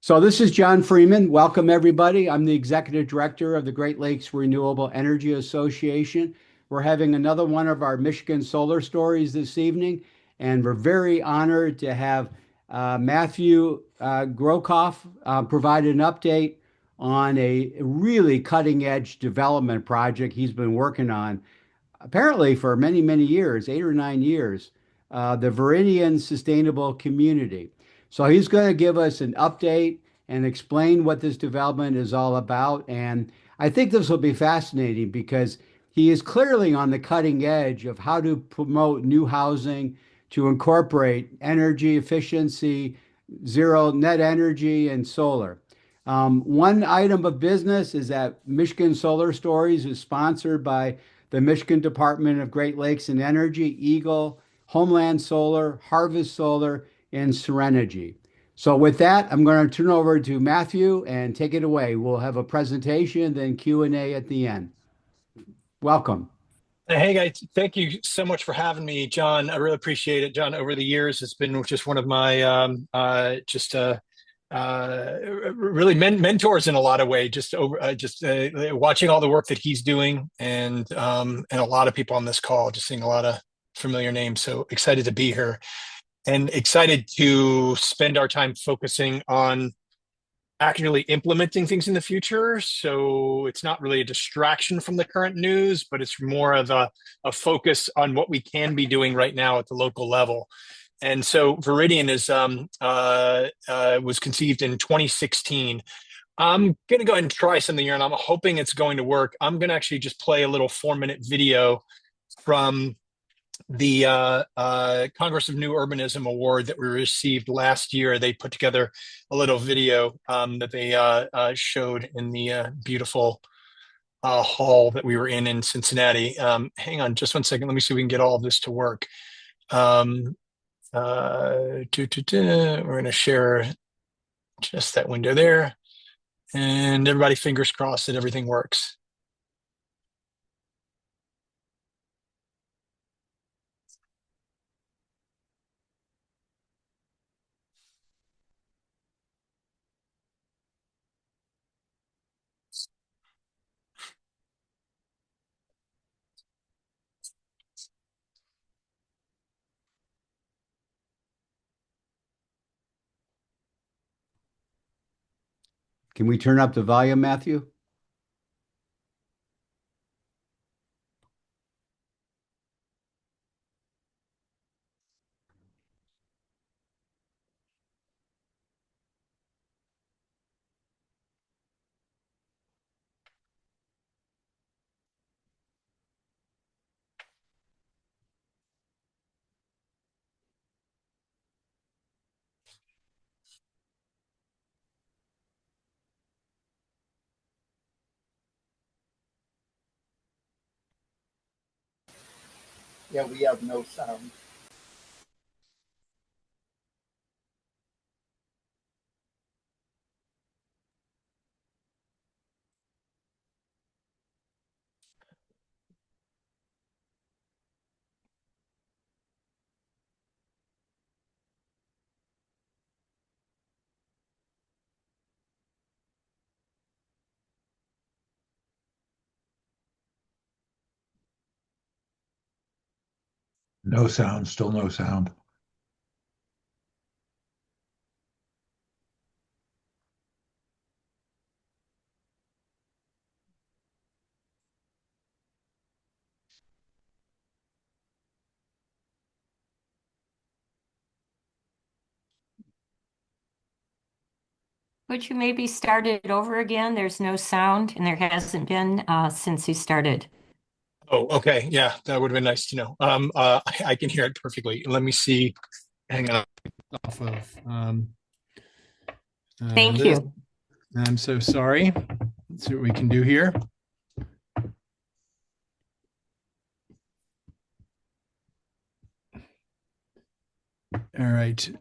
So this is John Freeman. Welcome, everybody. I'm the Executive Director of the Great Lakes Renewable Energy Association. We're having another one of our Michigan solar stories this evening, and we're very honored to have Matthew Grocoff provide an update on a really cutting-edge development project he's been working on, apparently for many, many years, 8 or 9 years, the Veridian Sustainable Community. So he's going to give us an update and explain what this development is all about. And I think this will be fascinating because he is clearly on the cutting edge of how to promote new housing to incorporate energy efficiency, zero net energy, and solar. One item of business is that Michigan Solar Stories is sponsored by the Michigan Department of Great Lakes and Energy, Eagle, Homeland Solar, Harvest Solar, and Serenergy. So with that, I'm going to turn over to Matthew and take it away. We'll have a presentation, then Q&A at the end. Welcome. Hey guys, thank you so much for having me, John. I really appreciate it, John. Over the years, it's been just one of my really mentors in a lot of ways. Watching all the work that he's doing, and a lot of people on this call, just seeing a lot of familiar names. So excited to be here, and excited to spend our time focusing on actively implementing things in the future. So it's not really a distraction from the current news, but it's more of a focus on what we can be doing right now at the local level. And so Veridian was conceived in 2016. I'm going to go ahead and try something here, and I'm hoping it's going to work. I'm going to actually just play a little 4-minute video from the Congress of New Urbanism Award that we received last year. They put together a little video that they showed in the beautiful hall that we were in Cincinnati. Hang on just one second. Let me see if we can get all of this to work. We're going to share just that window there. And everybody, fingers crossed that everything works. Can we turn up the volume, Matthew? Yeah, we have no sound. No sound, still no sound. Would you maybe start it over again? There's no sound, and there hasn't been since you started. Oh, okay. Yeah, that would have been nice to know. I can hear it perfectly. Let me see. Hang on. Off of. Thank you. I'm so sorry. Let's see what we can do here. All right.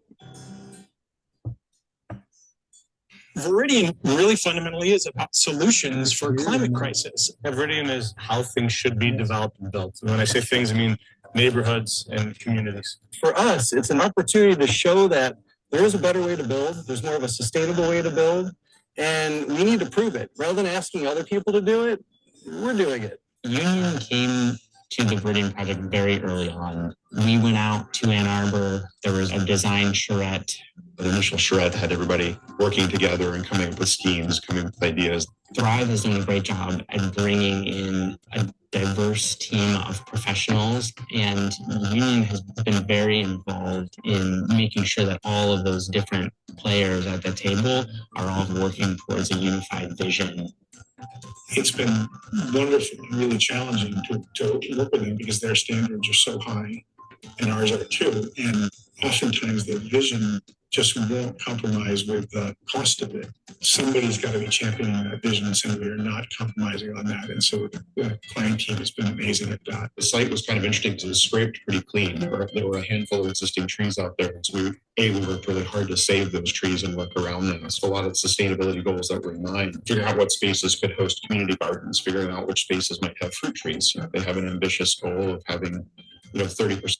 Veridian really fundamentally is about solutions for climate crisis. Veridian is how things should be developed and built. And when I say things, I mean neighborhoods and communities. For us, it's an opportunity to show that there is a better way to build. There's more of a sustainable way to build. And we need to prove it. Rather than asking other people to do it, we're doing it. Union came to the Veridian project very early on. We went out to Ann Arbor. There was a design charrette. The initial charrette had everybody working together and coming up with schemes, coming up with ideas. Thrive has done a great job at bringing in a diverse team of professionals, and Union has been very involved in making sure that all of those different players at the table are all working towards a unified vision. It's been wonderful and really challenging to work with them because their standards are so high and ours are too. And oftentimes their vision just won't compromise with the cost of it. Somebody's got to be championing that vision and saying we are not compromising on that. And so the client team has been amazing at that. The site was kind of interesting because it was scraped pretty clean. There were a handful of existing trees out there. And so we worked really hard to save those trees and work around them. So a lot of the sustainability goals that were in mind, figuring out what spaces could host community gardens, figuring out which spaces might have fruit trees. You know, they have an ambitious goal of having, 30%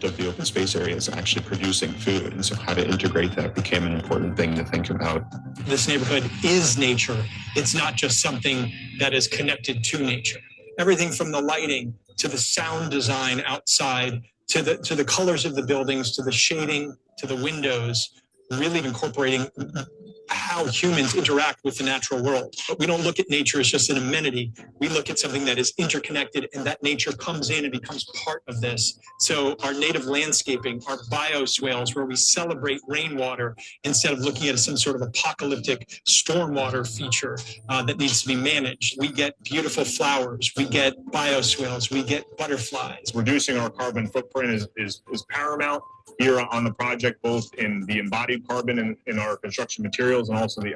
of the open space area is actually producing food. And so how to integrate that became an important thing to think about. This neighborhood is nature. It's not just something that is connected to nature. Everything from the lighting to the sound design outside to the colors of the buildings, to the shading, to the windows, really incorporating how humans interact with the natural world. But we don't look at nature as just an amenity. We look at something that is interconnected, and that nature comes in and becomes part of this. So our native landscaping, our bioswales, where we celebrate rainwater instead of looking at some sort of apocalyptic stormwater feature that needs to be managed. We get beautiful flowers, we get bioswales, we get butterflies. Reducing our carbon footprint is paramount here on the project, both in the embodied carbon in our construction materials and also the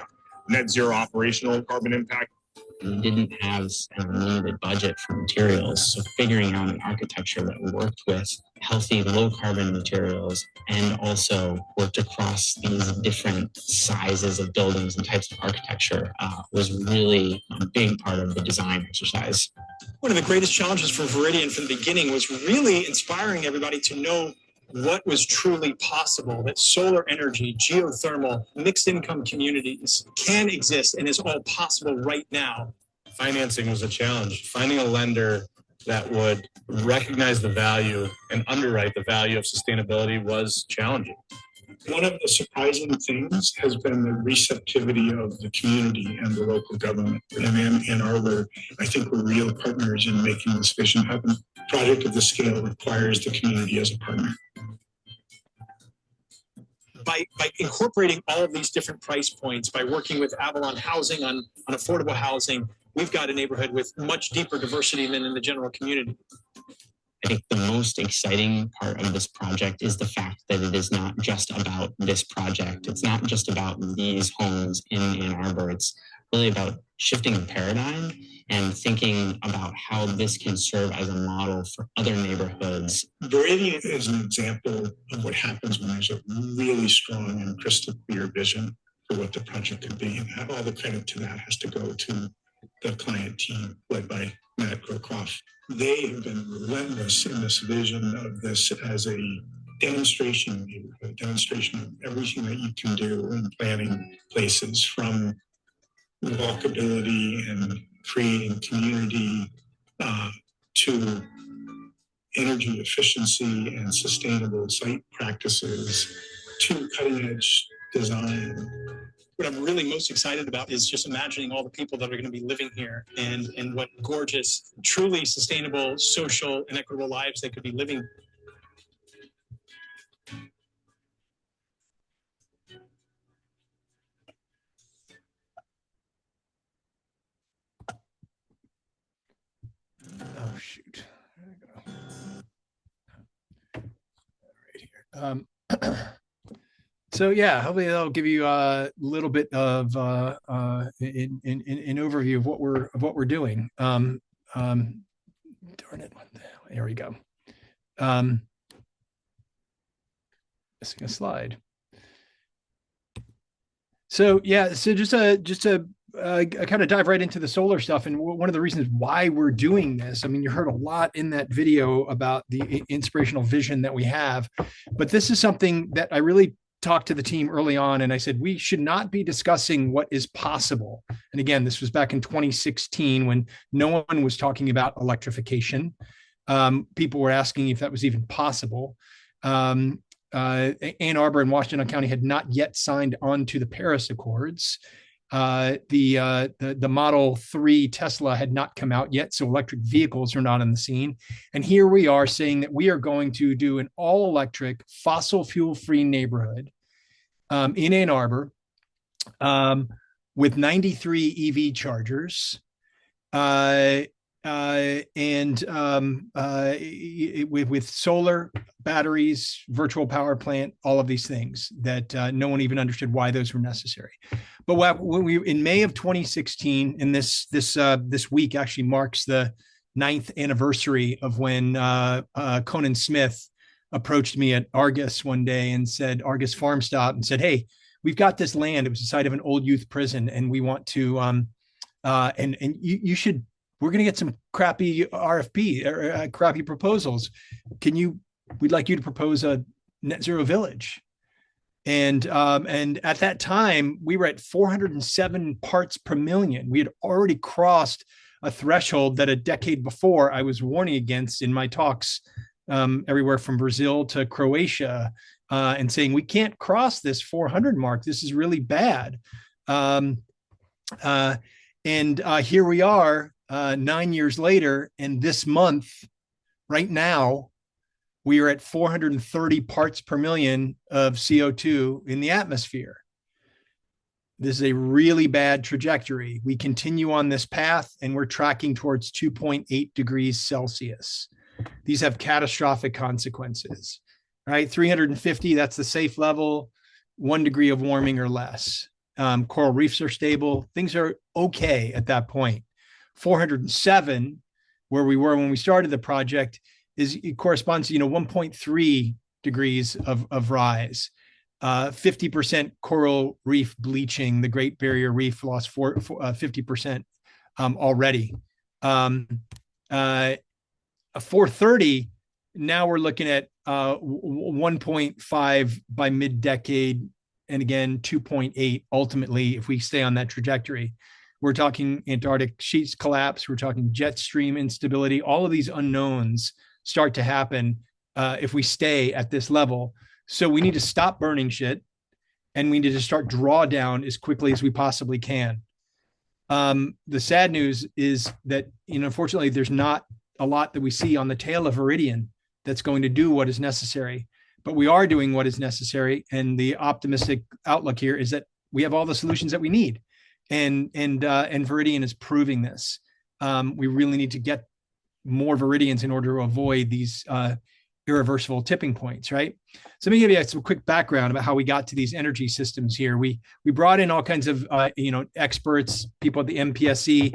net zero operational carbon impact. We didn't have a limited budget for materials, so figuring out an architecture that worked with healthy, low carbon materials and also worked across these different sizes of buildings and types of architecture was really a big part of the design exercise. One of the greatest challenges for Veridian from the beginning was really inspiring everybody to know what was truly possible, that solar energy, geothermal, mixed income communities can exist and is all possible right now. Financing was a challenge. Finding a lender that would recognize the value and underwrite the value of sustainability was challenging. One of the surprising things has been the receptivity of the community and the local government. And in Ann Arbor, I think we're real partners in making this vision happen. A project of this scale requires the community as a partner. By incorporating all of these different price points, by working with Avalon Housing on affordable housing, we've got a neighborhood with much deeper diversity than in the general community. I think the most exciting part of this project is the fact that it is not just about this project. It's not just about these homes in Ann Arbor. It's really about shifting the paradigm and thinking about how this can serve as a model for other neighborhoods. Veridian is an example of what happens when there's a really strong and crystal clear vision for what the project could be. And all the credit to that has to go to the client team led by Matt Grocoff. They have been relentless in this vision of this as a demonstration neighborhood, demonstration of everything that you can do in planning places, from walkability and creating community to energy efficiency and sustainable site practices to cutting edge design. What I'm really most excited about is just imagining all the people that are going to be living here and what gorgeous, truly sustainable, social, and equitable lives they could be living. Oh, shoot. There we go. Right here. So yeah, hopefully that'll give you a little bit of an overview of what we're doing. Darn it! There we go. Missing a slide. So yeah, so just a I kind of dive right into the solar stuff. And one of the reasons why we're doing this, I mean, you heard a lot in that video about the inspirational vision that we have, but this is something that I really talked to the team early on. And I said, we should not be discussing what is possible. And again, this was back in 2016 when no one was talking about electrification. People were asking if that was even possible. Ann Arbor and Washington County had not yet signed on to the Paris Accords. The Model 3 Tesla had not come out yet, so electric vehicles are not on the scene. And here we are saying that we are going to do an all-electric, fossil fuel-free neighborhood in Ann Arbor with 93 EV chargers. With solar, batteries, virtual power plant, all of these things that no one even understood why those were necessary. But when we in May of 2016, and this week actually marks the 9th anniversary of when Conan Smith approached me at Argus one day and said, Argus Farm Stop, and said, "Hey, we've got this land. It was the site of an old youth prison, and we want to and you should." We're going to get some crappy RFP or crappy proposals. We'd like you to propose a net zero village. And at that time, we were at 407 parts per million. We had already crossed a threshold that a decade before I was warning against in my talks everywhere from Brazil to Croatia and saying, we can't cross this 400 mark. This is really bad. Here we are. 9 years later, and this month, right now, we are at 430 parts per million of CO2 in the atmosphere. This is a really bad trajectory. We continue on this path, and we're tracking towards 2.8 degrees Celsius. These have catastrophic consequences, right? 350, that's the safe level, 1 degree of warming or less. Coral reefs are stable. Things are okay at that point. 407, where we were when we started the project, it corresponds to 1.3 degrees of rise. 50% coral reef bleaching. The Great Barrier Reef lost 50% already. 430. Now we're looking at 1.5 by mid-decade, and again 2.8 ultimately if we stay on that trajectory. We're talking Antarctic sheets collapse. We're talking jet stream instability. All of these unknowns start to happen if we stay at this level. So we need to stop burning shit, and we need to start drawdown as quickly as we possibly can. The sad news is that, unfortunately, there's not a lot that we see on the tail of Veridian that's going to do what is necessary. But we are doing what is necessary, and the optimistic outlook here is that we have all the solutions that we need. And Veridian is proving this. We really need to get more Veridians in order to avoid these irreversible tipping points, right? So let me give you some quick background about how we got to these energy systems here. We brought in all kinds of experts, people at the MPSC.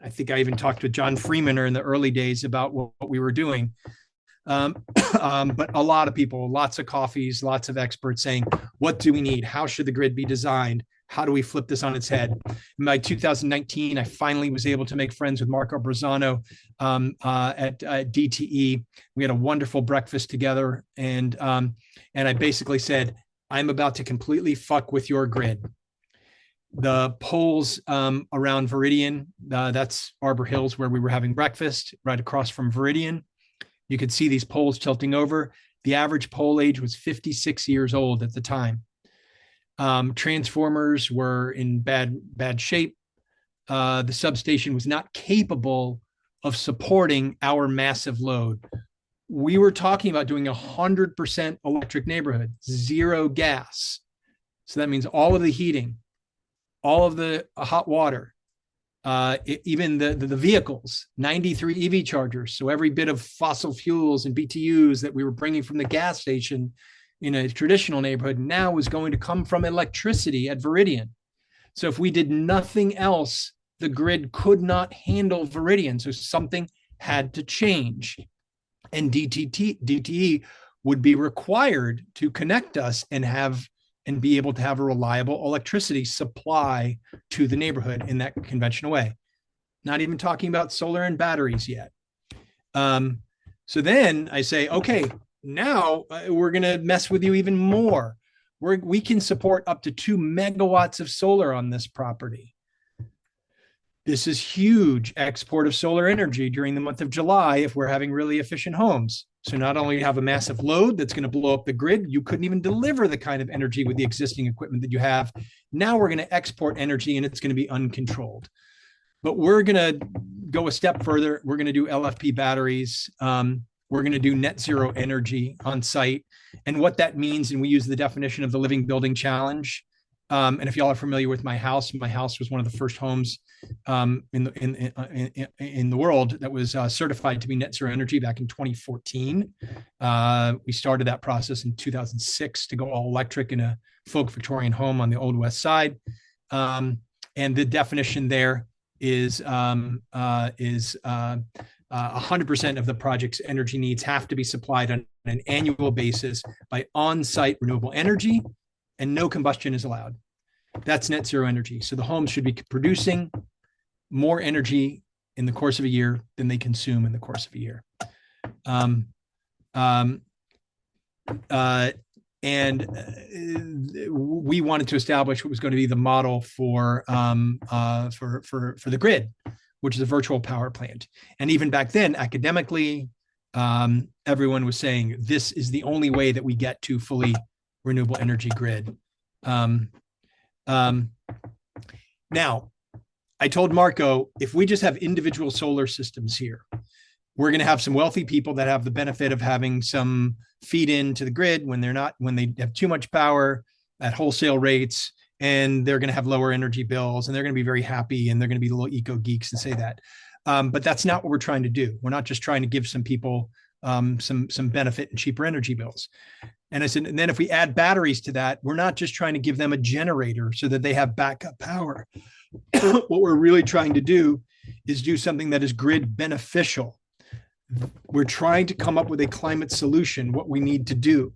I think I even talked with John Freeman in the early days about what we were doing. But a lot of people, lots of coffees, lots of experts saying, what do we need? How should the grid be designed? How do we flip this on its head? In by 2019, I finally was able to make friends with Marco Brazano at DTE. We had a wonderful breakfast together, and I basically said, I'm about to completely fuck with your grid. The poles around Veridian, that's Arbor Hills where we were having breakfast, right across from Veridian. You could see these poles tilting over. The average pole age was 56 years old at the time. Transformers were in bad shape. The substation was not capable of supporting our massive load. We were talking about doing 100% electric neighborhood, 0 gas. So that means all of the heating, all of the hot water, even the vehicles, 93 EV chargers. So every bit of fossil fuels and BTUs that we were bringing from the gas station in a traditional neighborhood now was going to come from electricity at Veridian. So if we did nothing else, the grid could not handle Veridian. So something had to change. And DTE would be required to connect us and have and be able to have a reliable electricity supply to the neighborhood in that conventional way. Not even talking about solar and batteries yet. So then I say, okay, now we're going to mess with you even more. We can support up to 2 megawatts of solar on this property. This is huge export of solar energy during the month of July if we're having really efficient homes. So not only have a massive load that's going to blow up the grid, you couldn't even deliver the kind of energy with the existing equipment that you have. Now we're going to export energy and it's going to be uncontrolled. But we're going to go a step further. We're going to do LFP batteries. We're going to do net zero energy on site. And what that means, and we use the definition of the Living Building Challenge. And if y'all are familiar with my house was one of the first homes in the world that was certified to be net zero energy back in 2014. We started that process in 2006 to go all electric in a folk Victorian home on the Old West Side. And the definition there is 100% of the project's energy needs have to be supplied on an annual basis by on-site renewable energy, and no combustion is allowed. That's net zero energy. So the homes should be producing more energy in the course of a year than they consume in the course of a year. We wanted to establish what was going to be the model for the grid, which is a virtual power plant. And even back then, academically, everyone was saying this is the only way that we get to fully renewable energy grid. Now, I told Marco, if we just have individual solar systems here, we're going to have some wealthy people that have the benefit of having some feed into the grid when they have too much power at wholesale rates, and they're going to have lower energy bills, and they're going to be very happy, and they're going to be little eco geeks and say that. But that's not what we're trying to do. We're not just trying to give some people some benefit and cheaper energy bills. And I said, and then if we add batteries to that, we're not just trying to give them a generator so that they have backup power. What we're really trying to do is do something that is grid beneficial. We're trying to come up with a climate solution, what we need to do.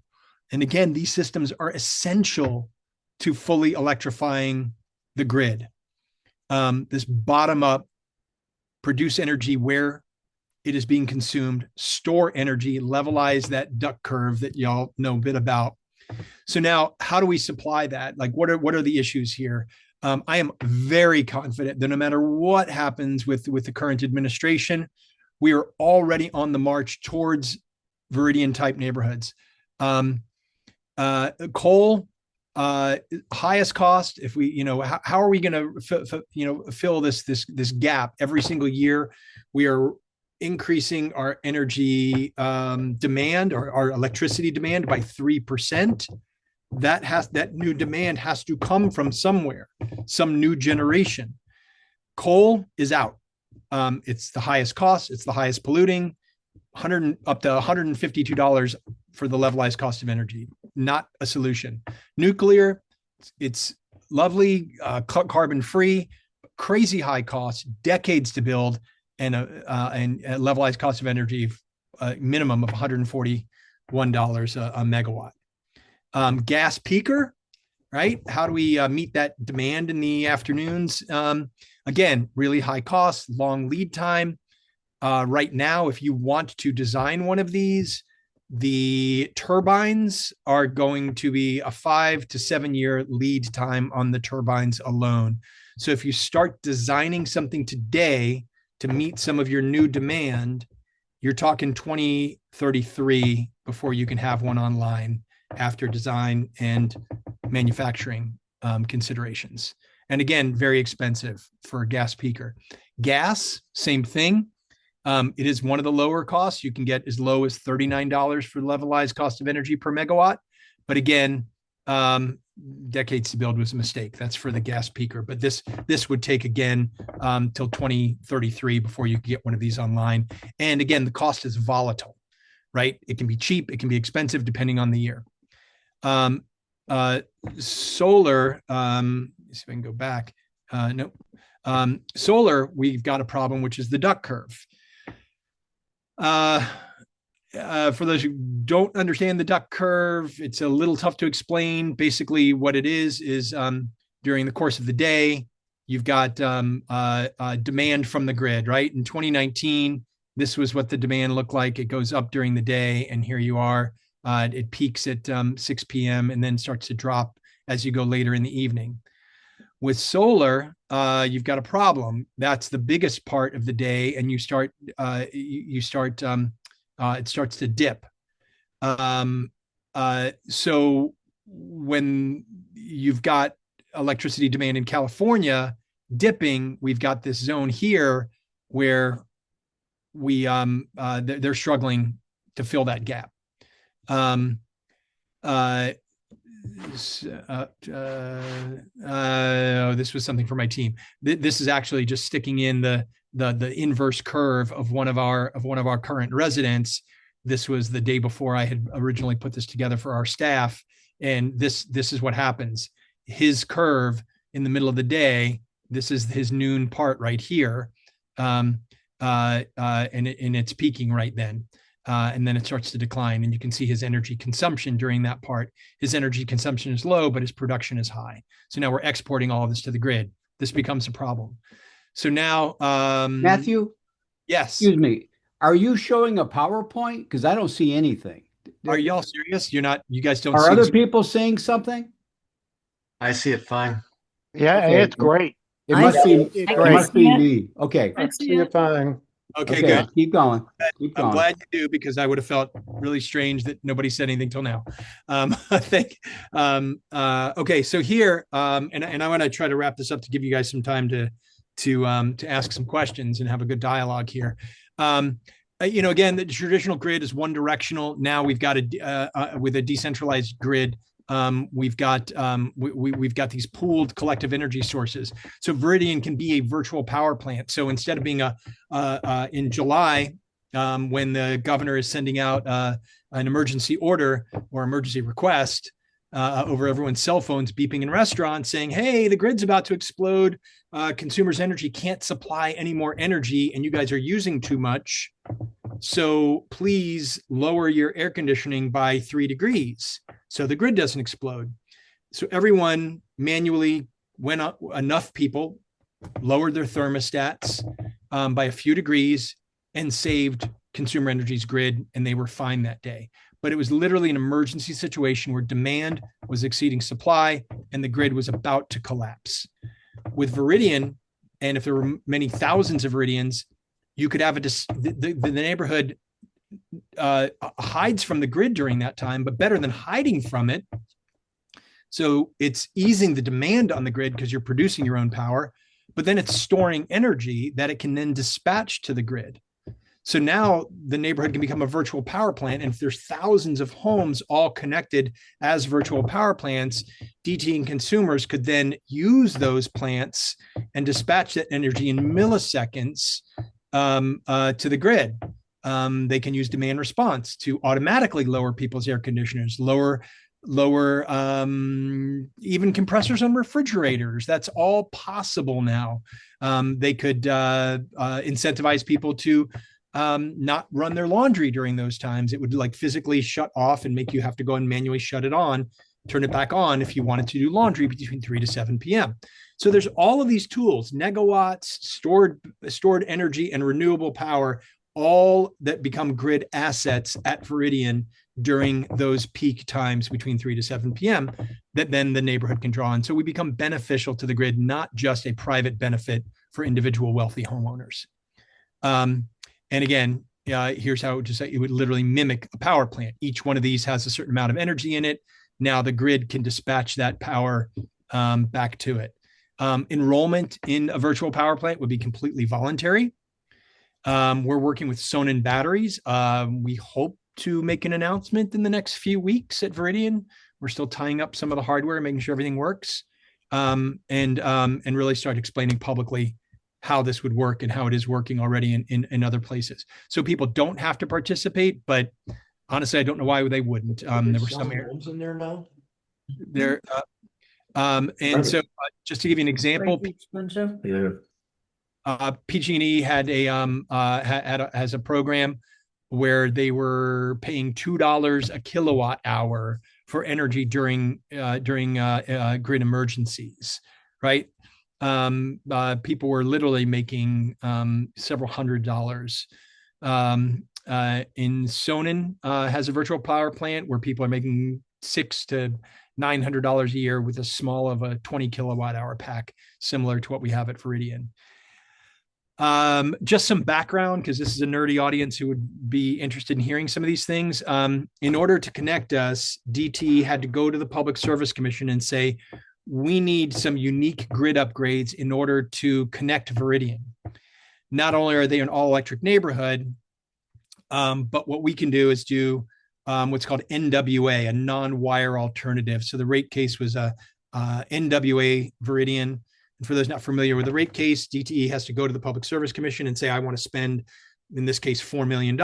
And again, these systems are essential to fully electrifying the grid. This bottom up, produce energy where it is being consumed, store energy, levelize that duck curve that y'all know a bit about. So now, how do we supply that? Like, what are the issues here? I am very confident that no matter what happens with the current administration, we are already on the march towards Veridian type neighborhoods. Coal, highest cost. If we, how are we going to, fill this gap every single year? We are increasing our energy demand, or our electricity demand, by 3%. That new demand has to come from somewhere, some new generation. Coal is out. It's the highest cost. It's the highest polluting. Up to $152 for the levelized cost of energy. Not a solution. Nuclear, it's lovely, carbon free, crazy high cost, decades to build, and a levelized cost of energy minimum of $141 a megawatt. Gas peaker, right? How do we meet that demand in the afternoons? Again, really high cost, long lead time. Right now, if you want to design one of these, the turbines are going to be a 5 to 7 year lead time on the turbines alone. So if you start designing something today to meet some of your new demand, you're talking 2033 before you can have one online after design and manufacturing considerations. And again, very expensive for a gas peaker. Gas, same thing. It is one of the lower costs. You can get as low as $39 for levelized cost of energy per megawatt. But again, decades to build was a mistake. That's for the gas peaker. But this would take, again, till 2033 before you can get one of these online. And again, the cost is volatile, right? It can be cheap. It can be expensive depending on the year. Solar, let's see if I can go back. Nope. Solar, we've got a problem, which is the duck curve. for those who don't understand the duck curve, it's a little tough to explain. Basically, what it is during the course of the day, you've got demand from the grid, right? In 2019, this was what the demand looked like. It goes up during the day, and here you are. It peaks at 6 p.m. and then starts to drop as you go later in the evening. With solar, you've got a problem. That's the biggest part of the day, and it starts to dip. So when you've got electricity demand in California dipping, we've got this zone here where they're struggling to fill that gap. This was something for my team. This is actually just sticking in the inverse curve of one of our current residents. This was the day before I had originally put this together for our staff, and this is what happens. His curve in the middle of the day. This is his noon part right here, and it's peaking right then. And then it starts to decline, and you can see his energy consumption during that part. His energy consumption is low, but his production is high. So now we're exporting all of this to the grid. This becomes a problem. So now, Matthew? Yes. Excuse me. Are you showing a PowerPoint? Because I don't see anything. Are y'all serious? You're not, you guys don't Are see other people seeing something? I see it fine. Yeah, Okay. it's great. It I must see be, it. it I must see be it. me. Okay. I see it. fine. Okay, Okay, good. keep going. Keep I'm going. glad you do, because I would have felt really strange that nobody said anything till now. I think. Okay, so here, and I want to try to wrap this up to give you guys some time to ask some questions and have a good dialogue here. Again, the traditional grid is one directional. Now we've got with a decentralized grid. We've got these pooled collective energy sources. So Veridian can be a virtual power plant. So instead of being in July, when the governor is sending out an emergency order or emergency request over everyone's cell phones beeping in restaurants saying, hey, the grid's about to explode. Consumers' energy can't supply any more energy, and you guys are using too much. So please lower your air conditioning by 3 degrees so the grid doesn't explode. So everyone manually went up, enough people lowered their thermostats by a few degrees and saved consumer energy's grid, and they were fine that day. But it was literally an emergency situation where demand was exceeding supply and the grid was about to collapse. With Veridian, and if there were many thousands of Veridians, you could have the neighborhood hides from the grid during that time, but better than hiding from it. So it's easing the demand on the grid because you're producing your own power, but then it's storing energy that it can then dispatch to the grid. So now the neighborhood can become a virtual power plant. And if there's thousands of homes all connected as virtual power plants, DT and consumers could then use those plants and dispatch that energy in milliseconds to the grid. They can use demand response to automatically lower people's air conditioners, lower even compressors on refrigerators. That's all possible now. They could incentivize people to not run their laundry during those times. It would like physically shut off and make you have to go and manually shut it on, turn it back on if you wanted to do laundry between 3 to 7 p.m. So there's all of these tools, megawatts, stored energy, and renewable power, all that become grid assets at Veridian during those peak times between 3 to 7 p.m. that then the neighborhood can draw on. So we become beneficial to the grid, not just a private benefit for individual wealthy homeowners. And again, here's how it would literally mimic a power plant. Each one of these has a certain amount of energy in it. Now the grid can dispatch that power back to it. Enrollment in a virtual power plant would be completely voluntary. We're working with Sonnen batteries. We hope to make an announcement in the next few weeks at Veridian. We're still tying up some of the hardware, making sure everything works, and really start explaining publicly how this would work and how it is working already in other places. So people don't have to participate, but honestly, I don't know why they wouldn't. There were some homes in there now. there. And so just to give you an example, Yeah. PG&E had has a program where they were paying $2 a kilowatt hour for energy during grid emergencies, right? People were literally making several $100s. In Sonnen has a virtual power plant where people are making $600 to $900 a year with a small of a 20 kilowatt hour pack, similar to what we have at Veridian. Just some background, because this is a nerdy audience who would be interested in hearing some of these things. In order to connect us, DTE had to go to the Public Service Commission and say, we need some unique grid upgrades in order to connect Veridian. Not only are they an all-electric neighborhood, but what we can do is do what's called NWA, a non-wire alternative. So the rate case was a NWA Veridian. And for those not familiar with the rate case, DTE has to go to the Public Service Commission and say, I want to spend, in this case, $4 million,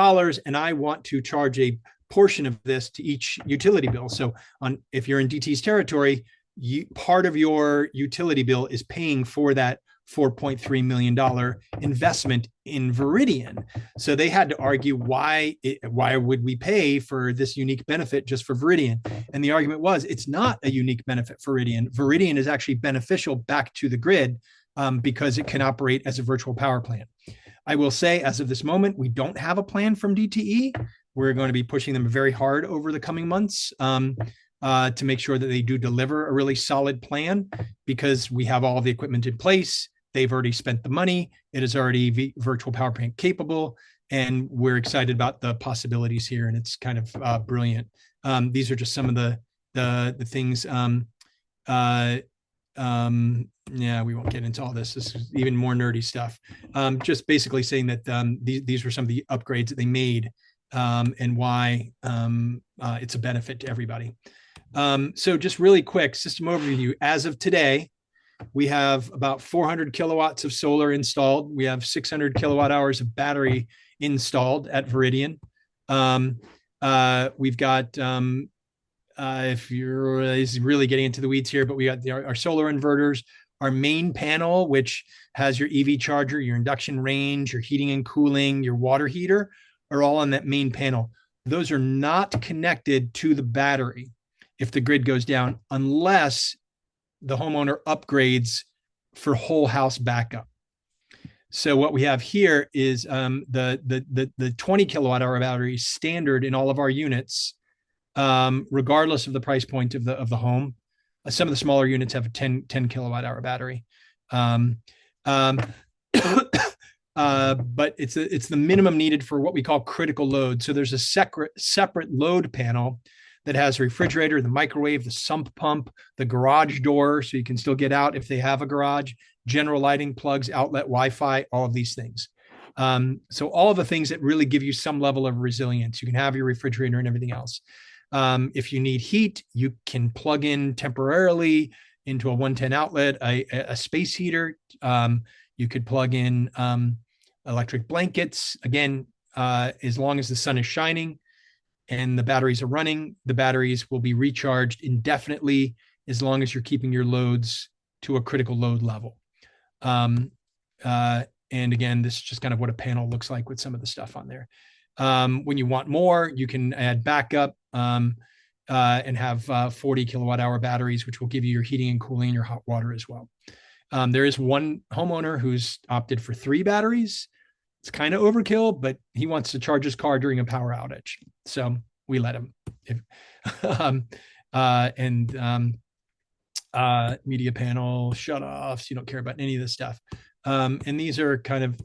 and I want to charge a portion of this to each utility bill. So if you're in DTE's territory, part of your utility bill is paying for that $4.3 million investment in Veridian. So they had to argue why would we pay for this unique benefit just for Veridian? And the argument was, it's not a unique benefit for Veridian. Veridian is actually beneficial back to the grid because it can operate as a virtual power plant. I will say, as of this moment, we don't have a plan from DTE. We're going to be pushing them very hard over the coming months to make sure that they do deliver a really solid plan, because we have all the equipment in place. They've already spent the money. It is already virtual power plant capable, and we're excited about the possibilities here. And it's kind of brilliant. These are just some of the things. Yeah, we won't get into all this. This is even more nerdy stuff. Just basically saying that these were some of the upgrades that they made and why it's a benefit to everybody. So just really quick system overview. As of today, we have about 400 kilowatts of solar installed. We have 600 kilowatt hours of battery installed at Veridian. We've got, if you're really getting into the weeds here, but we got our solar inverters, our main panel, which has your EV charger, your induction range, your heating and cooling, your water heater, are all on that main panel. Those are not connected to the battery if the grid goes down, unless the homeowner upgrades for whole house backup. So what we have here is the 20 kilowatt hour battery standard in all of our units, regardless of the price point of the home. Some of the smaller units have a 10 kilowatt hour battery. But it's the minimum needed for what we call critical load. So there's a separate load panel that has a refrigerator, the microwave, the sump pump, the garage door, so you can still get out if they have a garage, general lighting, plugs, outlet, Wi-Fi, all of these things. So all of the things that really give you some level of resilience. You can have your refrigerator and everything else. If you need heat, you can plug in temporarily into a 110 outlet, a space heater. You could plug in electric blankets. Again, as long as the sun is shining and the batteries are running, the batteries will be recharged indefinitely as long as you're keeping your loads to a critical load level. And again, this is just kind of what a panel looks like with some of the stuff on there. When you want more, you can add backup and have 40 kilowatt hour batteries, which will give you your heating and cooling and your hot water as well. There is one homeowner who's opted for 3 batteries. It's kind of overkill, but he wants to charge his car during a power outage. So we let him. Media panel, shutoffs, you don't care about any of this stuff. And these are kind of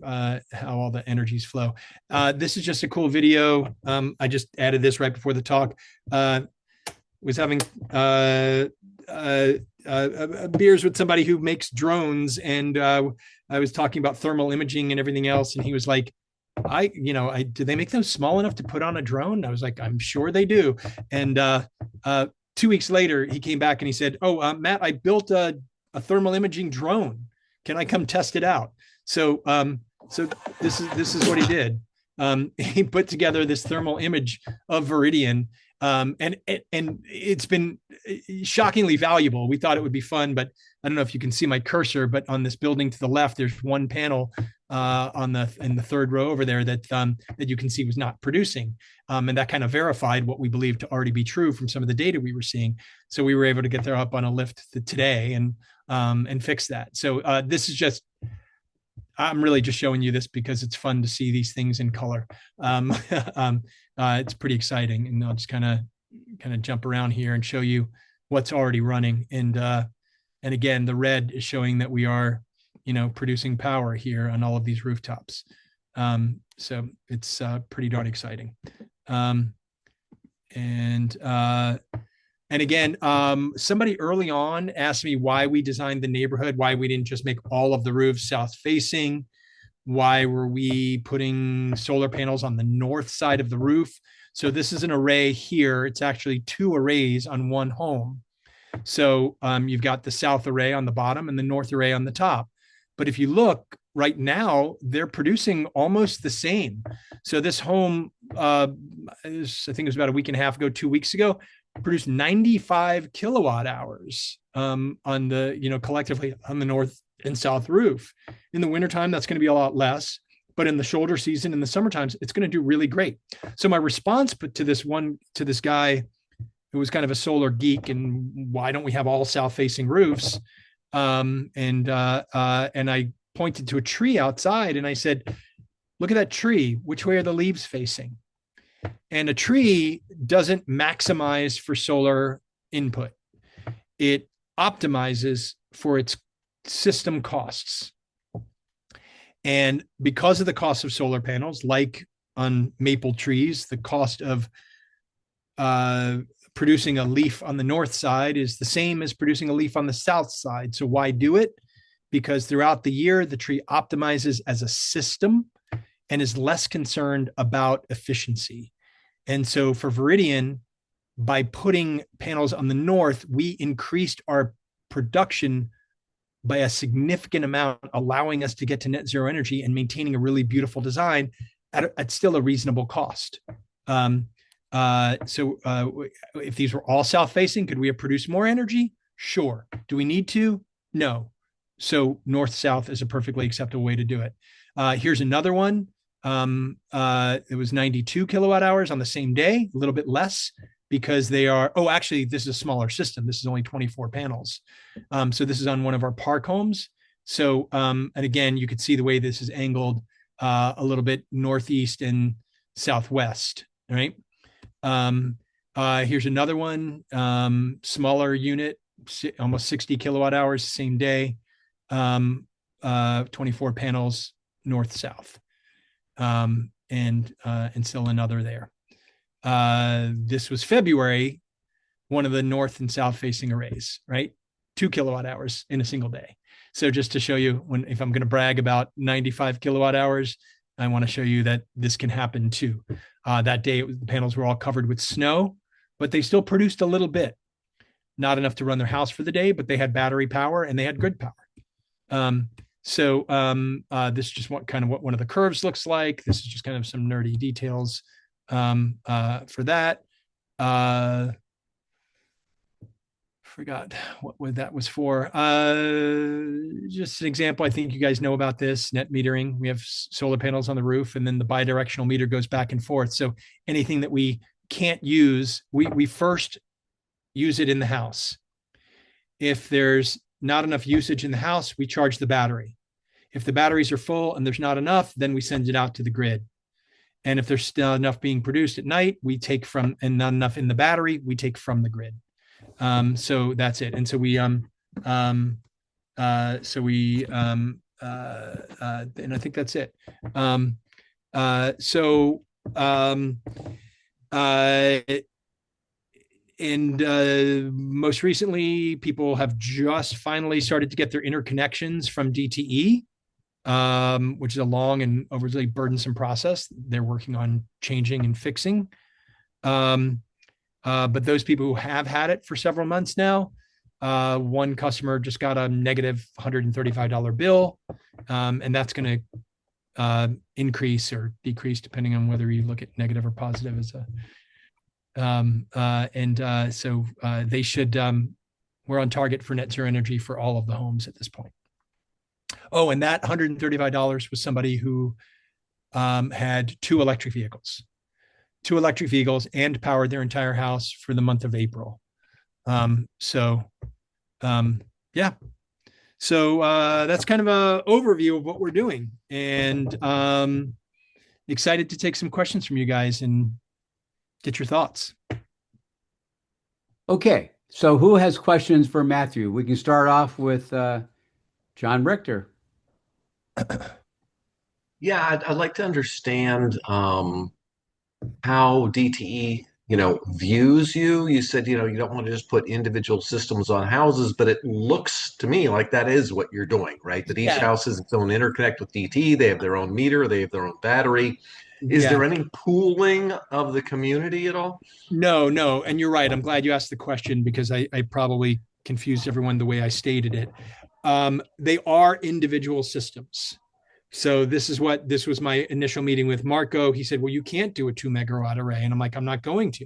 how all the energies flow. This is just a cool video. I just added this right before the talk. Was having beers with somebody who makes drones, and I was talking about thermal imaging and everything else, and he was like, do they make them small enough to put on a drone? I was like, I'm sure they do. And 2 weeks later, he came back and he said, Matt, I built a thermal imaging drone. Can I come test it out? So this is what he did. He put together this thermal image of Veridian. And it's been shockingly valuable. We thought it would be fun, but I don't know if you can see my cursor, but on this building to the left, there's one panel in the third row over there that you can see was not producing, and that kind of verified what we believed to already be true from some of the data we were seeing. So we were able to get there up on a lift today and fix that. So this is just, I'm really just showing you this because it's fun to see these things in color. It's pretty exciting, and I'll just kind of jump around here and show you what's already running. And again, the red is showing that we are, producing power here on all of these rooftops. So it's pretty darn exciting. And again, somebody early on asked me why we designed the neighborhood, why we didn't just make all of the roofs south facing, why were we putting solar panels on the north side of the roof. So this is an array here. It's actually 2 arrays on one home. So you've got the south array on the bottom and the north array on the top. But if you look right now, they're producing almost the same. So this home, I think it was about a week and a half ago, 2 weeks ago, produced 95 kilowatt hours on the, collectively on the north and south roof. In the wintertime, that's going to be a lot less. But in the shoulder season, in the summer times, it's going to do really great. So my response to this guy who was kind of a solar geek, and why don't we have all south-facing roofs? And I pointed to a tree outside and I said, look at that tree. Which way are the leaves facing? And a tree doesn't maximize for solar input. It optimizes for its system costs. And because of the cost of solar panels, like on maple trees, the cost of producing a leaf on the north side is the same as producing a leaf on the south side. So why do it? Because throughout the year, the tree optimizes as a system and is less concerned about efficiency. And so for Veridian, by putting panels on the north, we increased our production by a significant amount, allowing us to get to net zero energy and maintaining a really beautiful design at still a reasonable cost. So if these were all south facing, could we have produced more energy? Sure. Do we need to? No. So north south is a perfectly acceptable way to do it. Here's another one. It was 92 kilowatt hours on the same day, a little bit less because they are, actually, this is a smaller system. This is only 24 panels. So this is on one of our park homes. So, and again, you could see the way this is angled a little bit northeast and southwest, right? Here's another one, smaller unit, almost 60 kilowatt hours, same day, 24 panels north-south, and still another there. This was February, one of the north and south facing arrays, right? 2 kilowatt hours in a single day. So just to show you, if I'm going to brag about 95 kilowatt hours, I want to show you that this can happen too. That day, the panels were all covered with snow, but they still produced a little bit. Not enough to run their house for the day, but they had battery power and they had grid power. This is just what one of the curves looks like. This is just kind of some nerdy details for that. Forgot what that was for. Just an example. I think you guys know about this net metering. We have solar panels on the roof, and then the bidirectional meter goes back and forth. So anything that we can't use, we first use it in the house. If there's not enough usage in the house, we charge the battery. If the batteries are full and there's not enough, then we send it out to the grid. And if there's still enough being produced at night, we take from, and not enough in the battery, we take from the grid. So that's it. And so and I think that's it. Most recently, people have just finally started to get their interconnections from DTE, which is a long and overly burdensome process. They're working on changing and fixing. But those people who have had it for several months now, one customer just got a negative $135 bill, and that's going to increase or decrease depending on whether you look at negative or positive as a. So they should. We're on target for net zero energy for all of the homes at this point. Oh, and that $135 was somebody who had two electric vehicles and powered their entire house for the month of April. Yeah. So that's kind of an overview of what we're doing, and excited to take some questions from you guys and get your thoughts. Okay, so who has questions for Matthew? We can start off with John Richter. Yeah, I'd like to understand how DTE, views you. You said, you don't want to just put individual systems on houses, but it looks to me like that is what you're doing, right? That each house has its own interconnect with DTE. They have their own meter. They have their own battery. Is there any pooling of the community at all? No. And you're right. I'm glad you asked the question because I probably confused everyone the way I stated it. They are individual systems. So this was my initial meeting with Marco. He said, well, you can't do a 2 megawatt array. And I'm like, I'm not going to.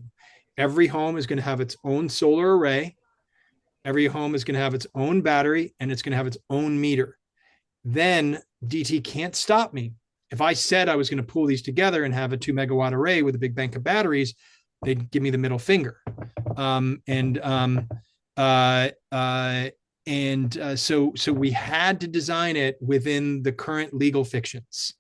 Every home is going to have its own solar array. Every home is going to have its own battery, and it's going to have its own meter. Then DT can't stop me. If I said I was going to pull these together and have a 2 megawatt array with a big bank of batteries, they'd give me the middle finger. So we had to design it within the current legal fictions,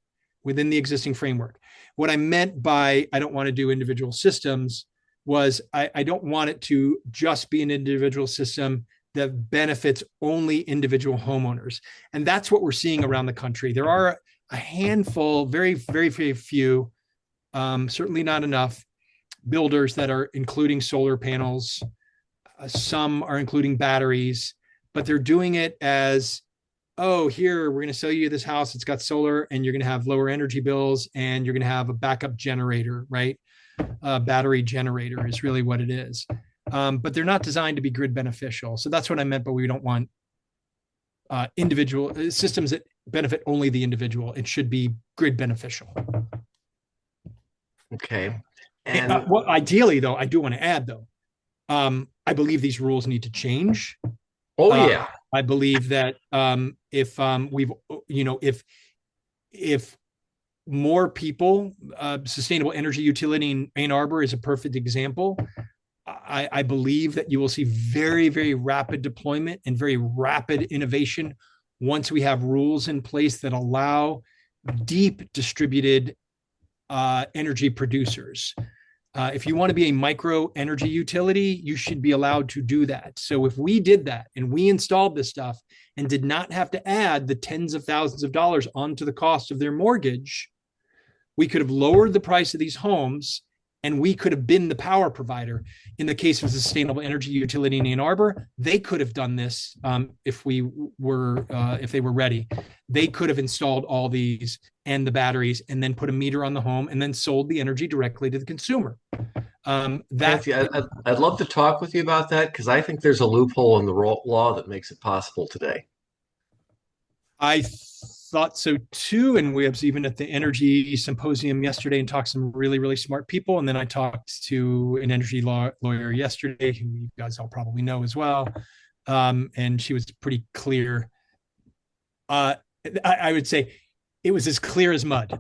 within the existing framework. What I meant by I don't want to do individual systems was I don't want it to just be an individual system that benefits only individual homeowners. And that's what we're seeing around the country. There are a handful, very, very, very few, certainly not enough, builders that are including solar panels. Some are including batteries, but they're doing it as, oh, here, we're going to sell you this house. It's got solar and you're going to have lower energy bills and you're going to have a backup generator, right? Battery generator is really what it is. But they're not designed to be grid beneficial. So that's what I meant, but we don't want individual systems that benefit only the individual. It should be grid beneficial. Okay. And well, ideally, though, I do want to add, though, I believe these rules need to change. Oh, yeah. I believe that if more people, sustainable energy utility in Ann Arbor is a perfect example. I believe that you will see very, very rapid deployment and very rapid innovation once we have rules in place that allow deep distributed energy producers. If you want to be a micro energy utility, you should be allowed to do that. So if we did that and we installed this stuff and did not have to add the tens of thousands of dollars onto the cost of their mortgage, we could have lowered the price of these homes and we could have been the power provider. In the case of a sustainable energy utility in Ann Arbor, they could have done this if they were ready. They could have installed all these and the batteries and then put a meter on the home and then sold the energy directly to the consumer. Matthew, I'd love to talk with you about that because I think there's a loophole in the law that makes it possible today. I thought so too. And we was even at the energy symposium yesterday and talked to some really, really smart people. And then I talked to an energy lawyer yesterday, who you guys all probably know as well. And she was pretty clear. I would say it was as clear as mud.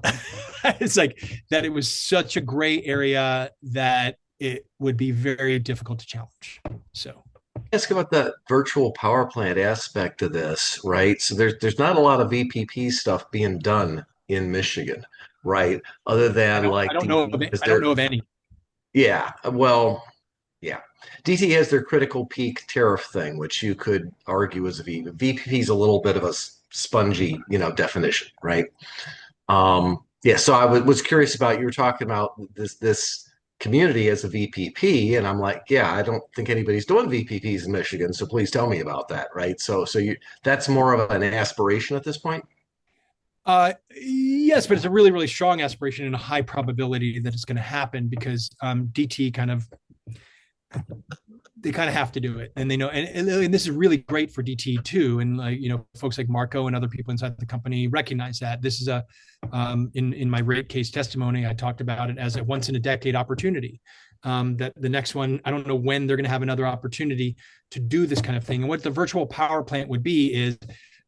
It's like that it was such a gray area that it would be very difficult to challenge. So ask about the virtual power plant aspect of this, right? So there's not a lot of VPP stuff being done in Michigan, right? Other than I don't know of any. Yeah, well, yeah. DT has their critical peak tariff thing, which you could argue is a VPP. VPP is a little bit of a spongy, definition, right? Yeah. So I was curious about, you were talking about this community as a VPP, and I'm like, yeah, I don't think anybody's doing VPPs in Michigan, so please tell me about that, right? So that's more of an aspiration at this point. Yes, but it's a really, really strong aspiration and a high probability that it's going to happen because DT they kind of have to do it, and they know, and this is really great for DT too, and folks like Marco and other people inside the company recognize that this is a in my rate case testimony, I talked about it as a once in a decade opportunity. That the next one, I don't know when they're going to have another opportunity to do this kind of thing. And what the virtual power plant would be is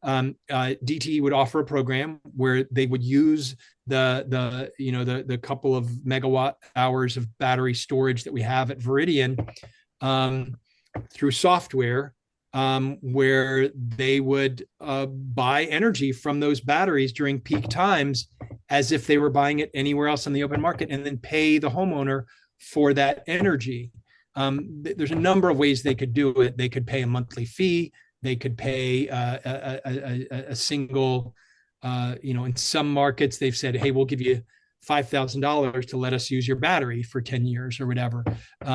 DTE would offer a program where they would use the couple of megawatt hours of battery storage that we have at Veridian through software, where they would buy energy from those batteries during peak times as if they were buying it anywhere else on the open market, and then pay the homeowner for that energy. There's a number of ways they could do it. They could pay a monthly fee. They could pay a single, in some markets, they've said, hey, we'll give you $5,000 to let us use your battery for 10 years or whatever.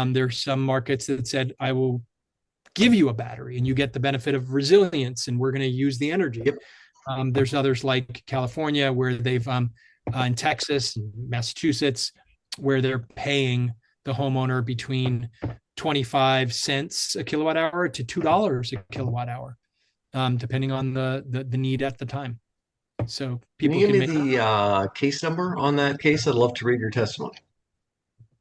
There's some markets that said, I will give you a battery and you get the benefit of resilience and we're going to use the energy. Yep. There's others like California where they've, in Texas and Massachusetts, where they're paying the homeowner between 25 cents a kilowatt hour to $2 a kilowatt hour, depending on the need at the time. So people can you give me the case number on that case? I'd love to read your testimony.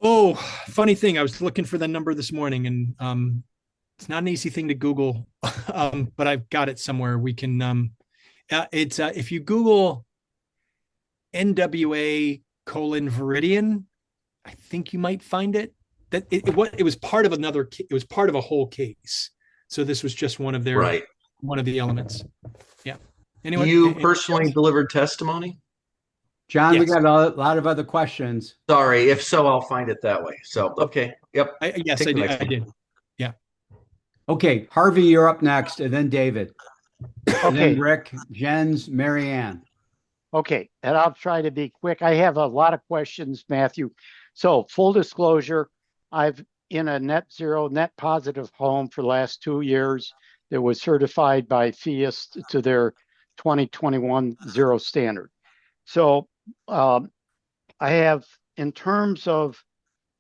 Oh, funny thing. I was looking for the number this morning, and it's not an easy thing to Google, but I've got it somewhere. We can. It's if you Google NWA Veridian, I think you might find it. That it was part of another. It was part of a whole case. So this was just one of their one of the elements. Yeah. Anyway, you personally delivered testimony? John, yes. We got a lot of other questions. Sorry, if so, I'll find it that way. So, okay. Yep. Yes, I did. Yeah. Okay, Harvey, you're up next, and then David. Okay. And then Rick, Jens, Marianne. Okay, and I'll try to be quick. I have a lot of questions, Matthew. So, full disclosure, I've in a net zero, net positive home for the last 2 years that was certified by FIAS to their 2021 zero standard. So I have, in terms of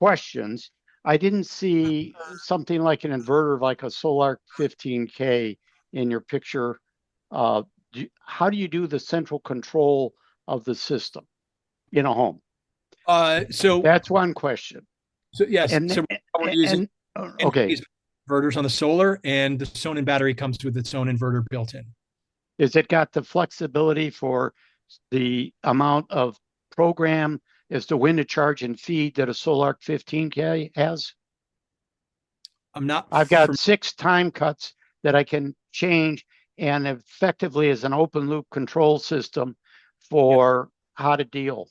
questions, I didn't see something like an inverter like a Solar 15K in your picture. How do you do the central control of the system in a home? So that's one question. So yes, so we're using okay, inverters on the solar, and the Sonnen battery comes with its own inverter built in. Is it got the flexibility for the amount of program as to when to charge and feed that a Solar 15K has? I've got 6 time cuts that I can change, and effectively as an open loop control system for how to deal.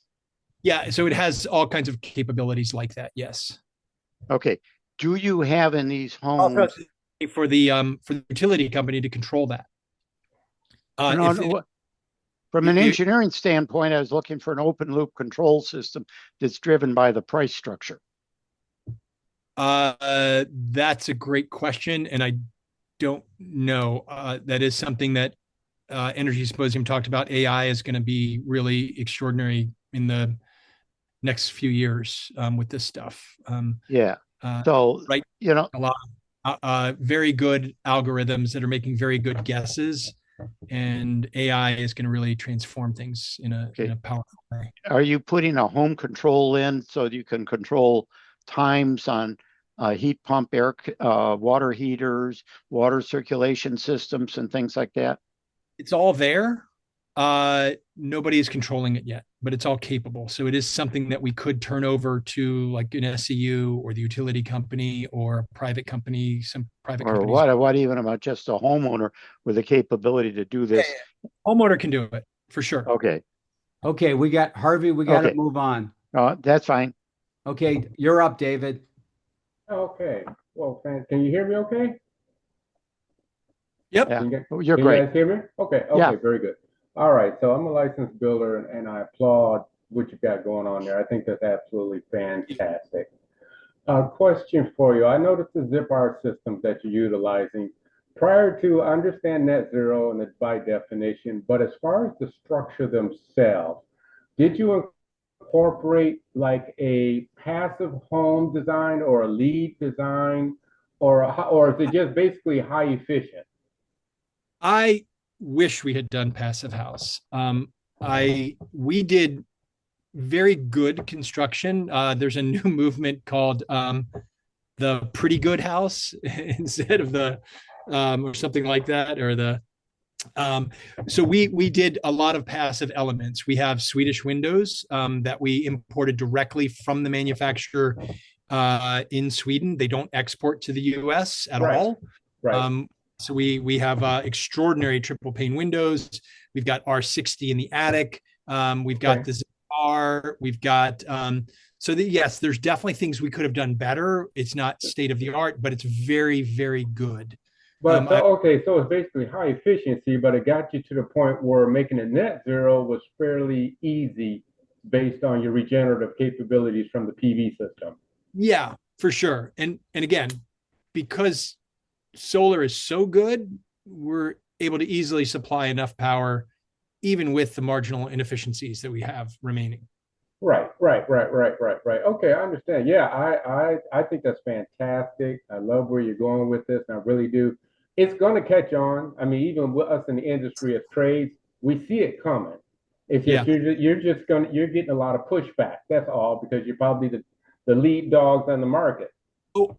Yeah, so it has all kinds of capabilities like that. Yes. Okay. Do you have in these homes for the utility company to control that? From an engineering standpoint, I was looking for an open loop control system that's driven by the price structure. That's a great question, and I don't know. That is something that Energy Symposium talked about. AI is going to be really extraordinary in the next few years with this stuff. So, right, a lot of very good algorithms that are making very good guesses. And AI is going to really transform things in a powerful way. Are you putting a home control in so that you can control times on heat pump, water heaters, water circulation systems, and things like that? It's all there. Nobody is controlling it yet, but it's all capable. So it is something that we could turn over to like an SCU or the utility company or a private company, some private company. Or what even about just a homeowner with the capability to do this? Yeah. Homeowner can do it for sure. Okay. Okay, we got Harvey. We got to move on. That's fine. Okay, you're up, David. Okay. Well, can you hear me okay? Yep. Yeah. You're great. You guys hear me? Okay. Yeah. Very good. All right. So I'm a licensed builder, and I applaud what you've got going on there. I think that's absolutely fantastic. Question for you. I noticed the zip-R systems that you're utilizing. Prior to, I understand net zero and it's by definition, but as far as the structure themselves, did you incorporate like a passive home design or a lead design, or is it just basically high efficient? I wish we had done passive house. We did very good construction. There's a new movement called the pretty good house instead of the or something like that, or the So we did a lot of passive elements. We have Swedish windows that we imported directly from the manufacturer in Sweden. They don't export to the U.S. at all. Right. So we have extraordinary triple pane windows. We've got R60 in the attic. We've got the R. We've got yes, there's definitely things we could have done better. It's not state of the art, but it's very, very good. But so it's basically high efficiency, but it got you to the point where making a net zero was fairly easy based on your regenerative capabilities from the PV system. Yeah, for sure. And again, because solar is so good, we're able to easily supply enough power, even with the marginal inefficiencies that we have remaining. Right. Okay, I understand. Yeah, I think that's fantastic. I love where you're going with this, and I really do. It's going to catch on. I mean, even with us in the industry as trades, we see it coming. It's just you're getting a lot of pushback. That's all, because you're probably the lead dogs on the market.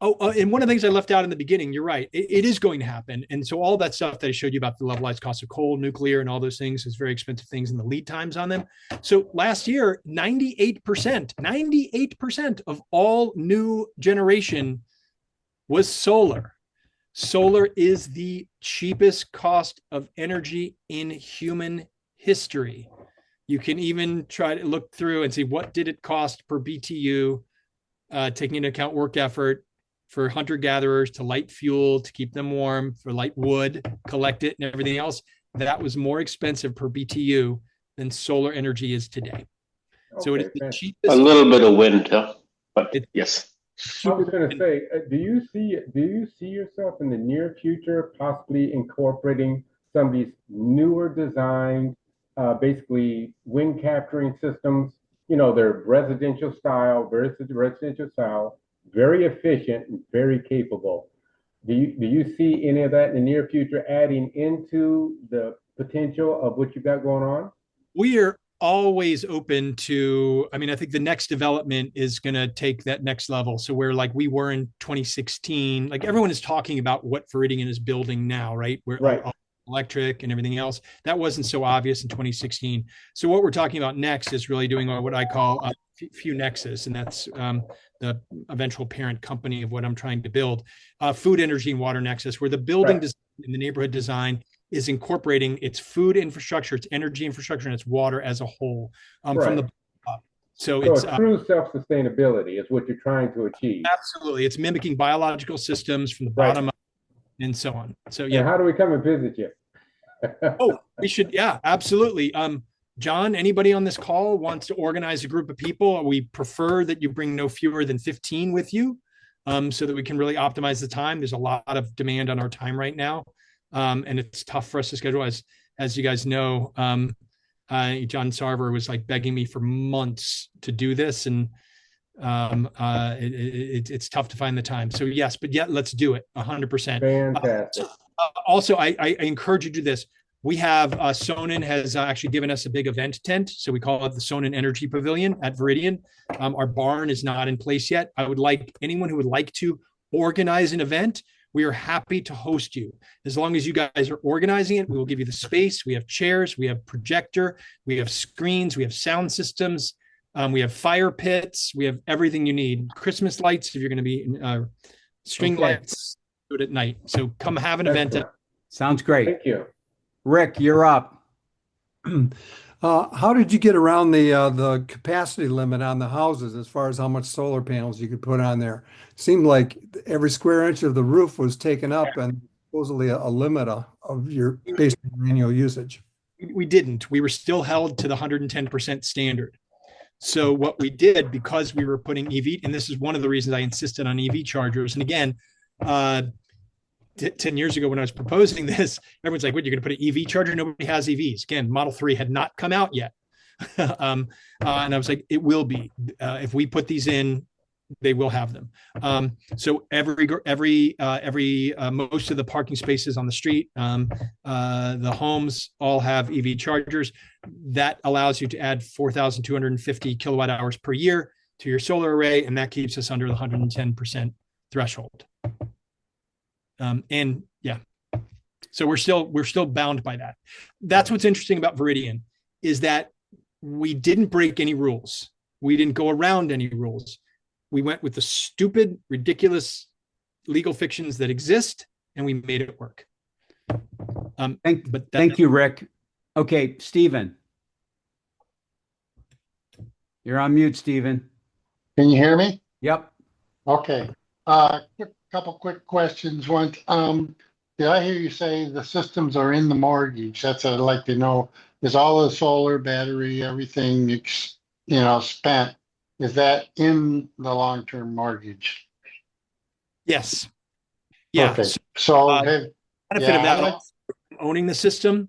And one of the things I left out in the beginning, you're right, it is going to happen. And so all that stuff that I showed you about the levelized cost of coal, nuclear, and all those things is very expensive things, and the lead times on them. So last year, 98% of all new generation was solar. Solar is the cheapest cost of energy in human history. You can even try to look through and see what did it cost per BTU, taking into account work effort for hunter-gatherers to light fuel, to keep them warm, for light wood, collect it, and everything else. That was more expensive per BTU than solar energy is today. Okay, so it is the cheapest. A little bit of wind, but yes. I was going to say, do you see yourself in the near future possibly incorporating some of these newer designed, basically wind capturing systems? You know, they're residential style, very efficient and very capable. Do you see any of that in the near future adding into the potential of what you've got going on? We are always open to, I mean, I think the next development is going to take that next level. So where like we were in 2016, like everyone is talking about what Veridian is building now, right? We're electric and everything else. That wasn't so obvious in 2016. So what we're talking about next is really doing what I call Few Nexus, and that's the eventual parent company of what I'm trying to build, food, energy, and water nexus, where the building design and the neighborhood design is incorporating its food infrastructure, its energy infrastructure, and its water as a whole from the up. So it's true self-sustainability is what you're trying to achieve. Absolutely. It's mimicking biological systems from the bottom up and so on. So yeah. And how do we come and visit you? We should. Yeah, absolutely. John, anybody on this call wants to organize a group of people, we prefer that you bring no fewer than 15 with you, so that we can really optimize the time. There's a lot of demand on our time right now. And it's tough for us to schedule, as you guys know. John Sarver was like begging me for months to do this, and it's tough to find the time. So yes, but yeah, let's do it 100%. Fantastic. Also, I encourage you to do this. We have Sonnen has actually given us a big event tent, so we call it the Sonnen Energy Pavilion at Veridian. Our barn is not in place yet. I would like anyone who would like to organize an event. We are happy to host you. As long as you guys are organizing it, we will give you the space. We have chairs, we have projector, we have screens, we have sound systems, we have fire pits, we have everything you need. Christmas lights, if you're going to be string lights, do it at night. So come have an event. Sounds great. Thank you. Rick, you're up. How did you get around the capacity limit on the houses as far as how much solar panels you could put on there? Seemed like every square inch of the roof was taken up, and supposedly a limit of your basic annual usage. We didn't. We were still held to the 110% standard. So what we did, because we were putting EV, and this is one of the reasons I insisted on EV chargers. And again, 10 years ago when I was proposing this, everyone's like, what, you're going to put an EV charger? Nobody has EVs. Again, Model 3 had not come out yet. And I was like, it will be. If we put these in, they will have them. So most of the parking spaces on the street, the homes all have EV chargers. That allows you to add 4,250 kilowatt hours per year to your solar array, and that keeps us under the 110% threshold. And yeah, So we're still bound by that. That's what's interesting about Veridian, is that we didn't break any rules. We didn't go around any rules. We went with the stupid, ridiculous legal fictions that exist, and we made it work. Thank you, Rick. Okay, Stephen. You're on mute, Stephen. Can you hear me? Yep. Okay. Couple quick questions. One, did I hear you say the systems are in the mortgage? That's what I'd like to know. Is all the solar, battery, everything, spent, is that in the long-term mortgage? Yes. Yeah. Perfect. So, benefit of that, owning the system,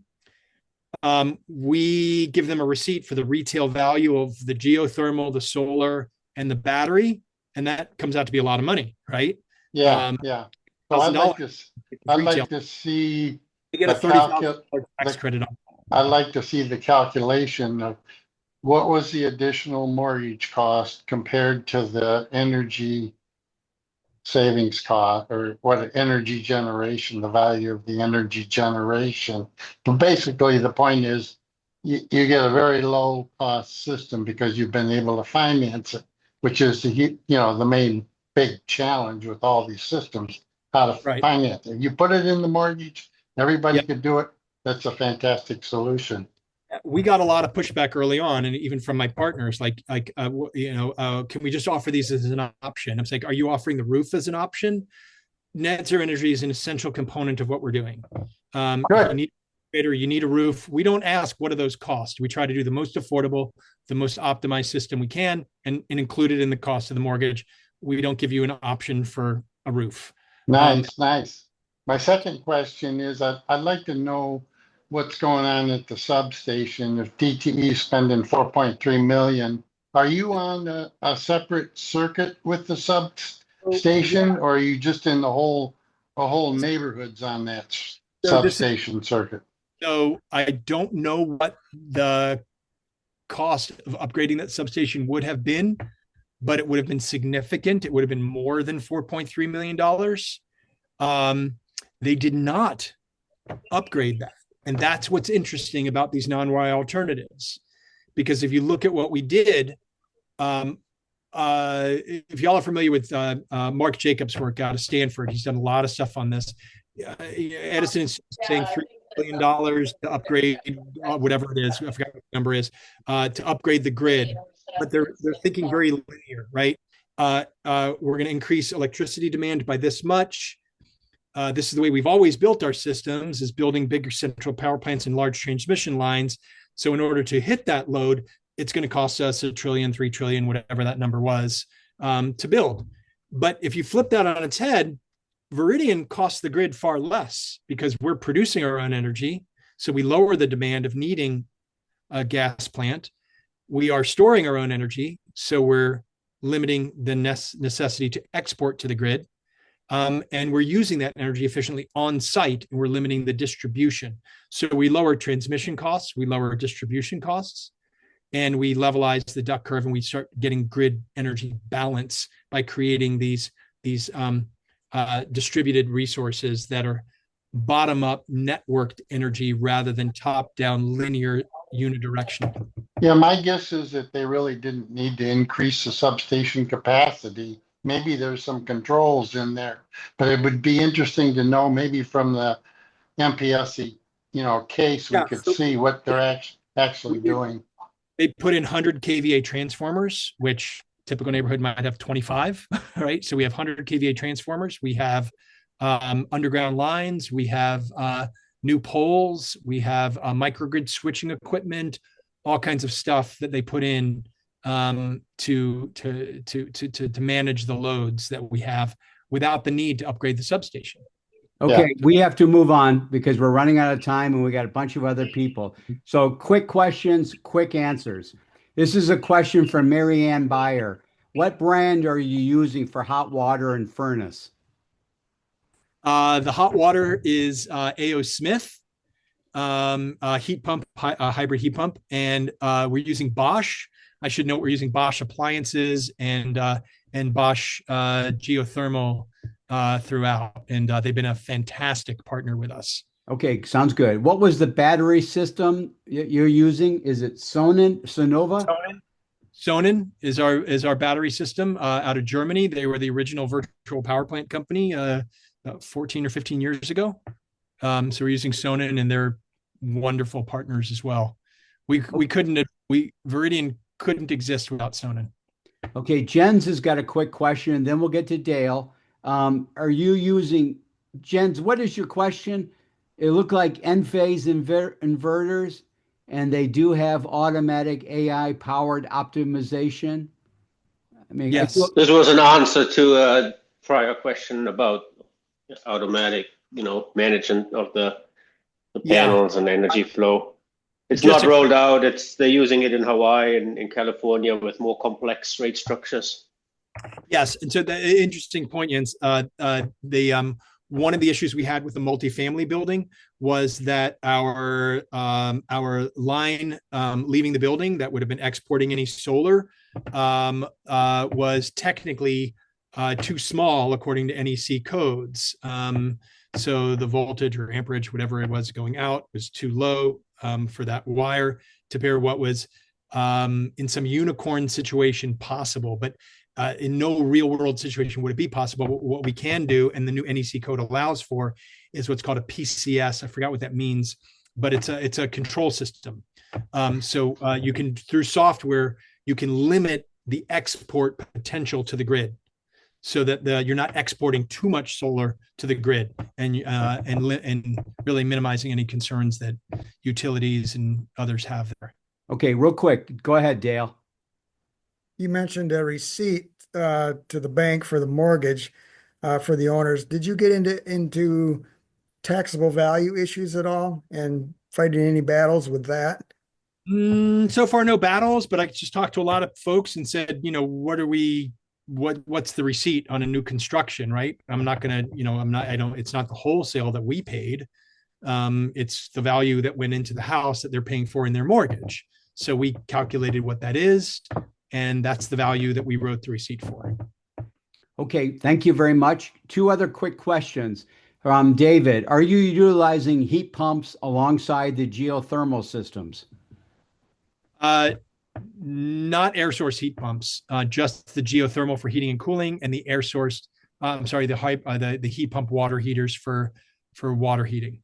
we give them a receipt for the retail value of the geothermal, the solar, and the battery, and that comes out to be a lot of money, right? Yeah, yeah. So I'd like to see you get a $30,000 tax credit on. I'd like to see the calculation of what was the additional mortgage cost compared to the energy savings cost, or what energy generation, the value of the energy generation. But basically, the point is you get a very low cost system because you've been able to finance it, which is the main big challenge with all these systems, how to finance it. You put it in the mortgage, everybody could do it. That's a fantastic solution. We got a lot of pushback early on, and even from my partners, can we just offer these as an option? I'm saying, are you offering the roof as an option? Net zero energy is an essential component of what we're doing. You need a roof. We don't ask what do those cost. We try to do the most affordable, the most optimized system we can, and include it in the cost of the mortgage. We don't give you an option for a roof. Nice. My second question is I'd like to know what's going on at the substation. If DTE is spending 4.3 million, are you on a separate circuit with the substation, or are you just in the whole neighborhoods on that substation circuit? So I don't know what the cost of upgrading that substation would have been, but it would have been significant. It would have been more than $4.3 million. They did not upgrade that. And that's what's interesting about these non-wire alternatives. Because if you look at what we did, if y'all are familiar with Mark Jacobs' work out of Stanford, he's done a lot of stuff on this. Edison is saying $3 billion to upgrade whatever it is, I forgot what the number is, to upgrade the grid. But they're thinking very linear, right? We're going to increase electricity demand by this much. This is the way we've always built our systems, is building bigger central power plants and large transmission lines. So in order to hit that load, it's going to cost us $1 trillion, $3 trillion, whatever that number was, to build. But if you flip that on its head, Veridian costs the grid far less because we're producing our own energy. So we lower the demand of needing a gas plant. We are storing our own energy. So we're limiting the necessity to export to the grid. And we're using that energy efficiently on site, and we're limiting the distribution. So we lower transmission costs, we lower distribution costs, and we levelize the duck curve, and we start getting grid energy balance by creating these distributed resources that are bottom-up networked energy rather than top-down linear unidirectional. Yeah, my guess is that they really didn't need to increase the substation capacity. Maybe there's some controls in there, but it would be interesting to know, maybe from the MPSC, case, we could see what they're actually doing. They put in 100 kVA transformers, which typical neighborhood might have 25, right? So we have 100 kVA transformers. We have underground lines. We have new poles. We have microgrid switching equipment, all kinds of stuff that they put in to manage the loads that we have without the need to upgrade the substation. Okay, we have to move on because we're running out of time and we got a bunch of other people. So quick questions, quick answers. This is a question from Marianne Byer. What brand are you using for hot water and furnace? The hot water is A.O. Smith heat pump, hybrid heat pump, and we're using Bosch. I should note we're using Bosch appliances and Bosch geothermal throughout, and they've been a fantastic partner with us. Okay, sounds good. What was the battery system you're using? Is it Sonova? Sonnen is our battery system out of Germany. They were the original virtual power plant company 14 or 15 years ago. So we're using Sonnen, and they're wonderful partners as well. Veridian couldn't exist without Sonnen. Okay, Jens has got a quick question, and then we'll get to Dale. Are you using Jens? What is your question? It looked like N-phase inverters, and they do have automatic AI powered optimization. I mean, Yes. This was an answer to a prior question about automatic, management of the panels and energy flow. It's not rolled out. They're using it in Hawaii and in California with more complex rate structures. Yes, and so the interesting point, Jens. One of the issues we had with the multifamily building was that our line leaving the building that would have been exporting any solar was technically too small according to NEC codes. So the voltage or amperage, whatever it was going out, was too low for that wire to bear what was in some unicorn situation possible. But in no real world situation would it be possible. What we can do, and the new NEC code allows for, is what's called a PCS. I forgot what that means, but it's a control system. So you can, through software, you can limit the export potential to the grid, so that you're not exporting too much solar to the grid, and really minimizing any concerns that utilities and others have there. Okay, real quick, go ahead, Dale. You mentioned a receipt to the bank for the mortgage for the owners. Did you get into taxable value issues at all and fighting any battles with that? So far, no battles, but I just talked to a lot of folks and said, what's the receipt on a new construction, right? I'm not gonna, it's not the wholesale that we paid. It's the value that went into the house that they're paying for in their mortgage. So we calculated what that is, and that's the value that we wrote the receipt for. Okay, thank you very much. Two other quick questions. David, are you utilizing heat pumps alongside the geothermal systems? Not air source heat pumps, just the geothermal for heating and cooling, and the air source, the heat pump water heaters for water heating.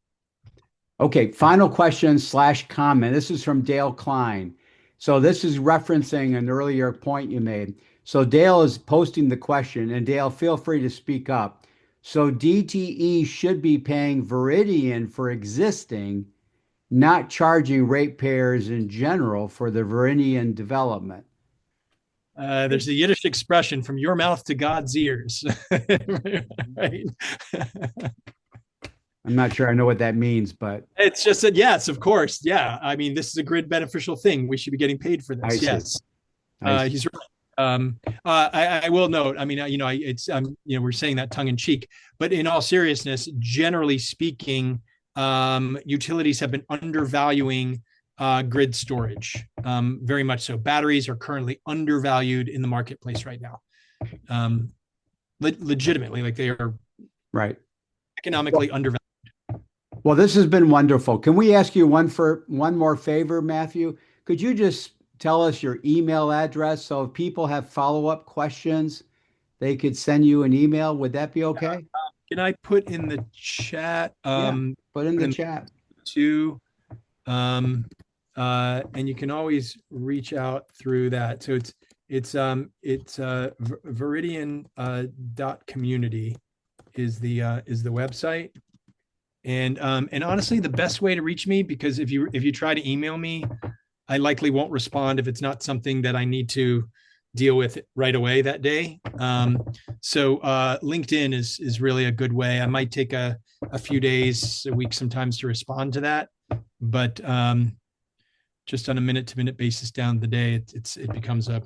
Okay, final question / comment. This is from Dale Klein. So this is referencing an earlier point you made. So Dale is posting the question, and Dale, feel free to speak up. So DTE should be paying Veridian for existing, not charging ratepayers in general for the Veridian development. There's a Yiddish expression, from your mouth to God's ears. Right? I'm not sure I know what that means, but it's just that, yes, of course. Yeah. I mean, this is a grid beneficial thing. We should be getting paid for this. Yes. He's right. I will note, I mean, we're saying that tongue in cheek, but in all seriousness, generally speaking, utilities have been undervaluing grid storage, very much so. Batteries are currently undervalued in the marketplace right now. Legitimately, like they are right, economically undervalued. Well, this has been wonderful. Can we ask you one more favor, Matthew? Could you just tell us your email address, so if people have follow-up questions, they could send you an email? Would that be okay? Can I put in the chat? Put in the chat. And you can always reach out through that. So it's Veridian.community is the website. And honestly, the best way to reach me, because if you try to email me, I likely won't respond if it's not something that I need to deal with right away that day. So LinkedIn is really a good way. I might take a few days, a week sometimes to respond to that, but just on a minute-to-minute basis down the day, it becomes a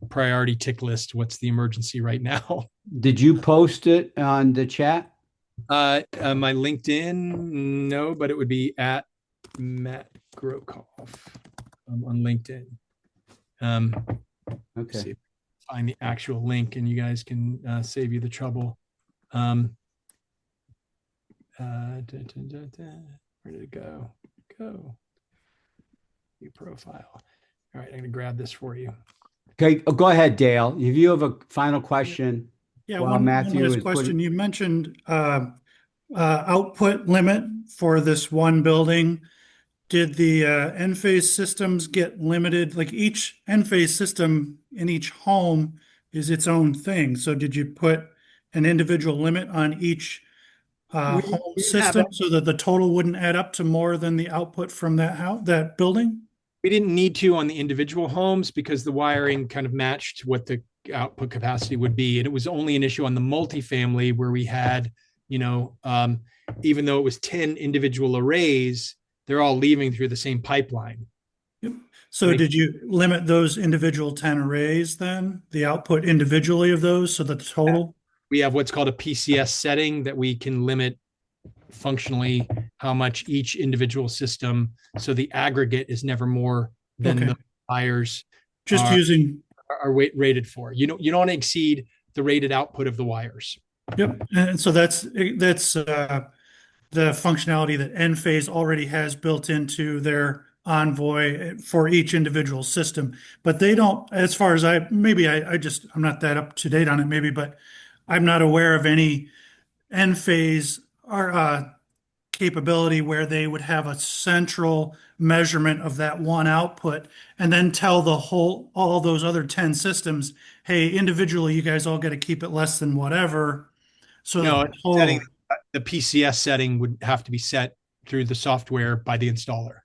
priority tick list. What's the emergency right now? Did you post it on the chat? My LinkedIn, no, but it would be at Matt Grocoff on LinkedIn. Okay. See if I find the actual link, and you guys can save you the trouble. Where did it go? New profile. All right, I'm going to grab this for you. Okay, go ahead, Dale. If you have a final question. Yeah, while one Matthew last is question. putting, You mentioned output limit for this one building. Did the Enphase systems get limited? Like each Enphase system in each home is its own thing. So did you put an individual limit on each home We didn't have system so that the total wouldn't add up to more than the output from that house, that building? We didn't need to on the individual homes because the wiring kind of matched what the output capacity would be. And it was only an issue on the multifamily where we had, even though it was 10 individual arrays, they're all leaving through the same pipeline. Yep. So did you limit those individual 10 arrays then, the output individually of those so that the total? We have what's called a PCS setting that we can limit functionally how much each individual system, so the aggregate is never more than the wires just using are rated for. You don't want to exceed the rated output of the wires. Yep. And so that's the functionality that Enphase already has built into their Envoy for each individual system. But they don't, as far as I'm not that up to date on it maybe, but I'm not aware of any Enphase or capability where they would have a central measurement of that one output and then tell all those other 10 systems, hey, individually, you guys all got to keep it less than whatever. So the PCS setting would have to be set through the software by the installer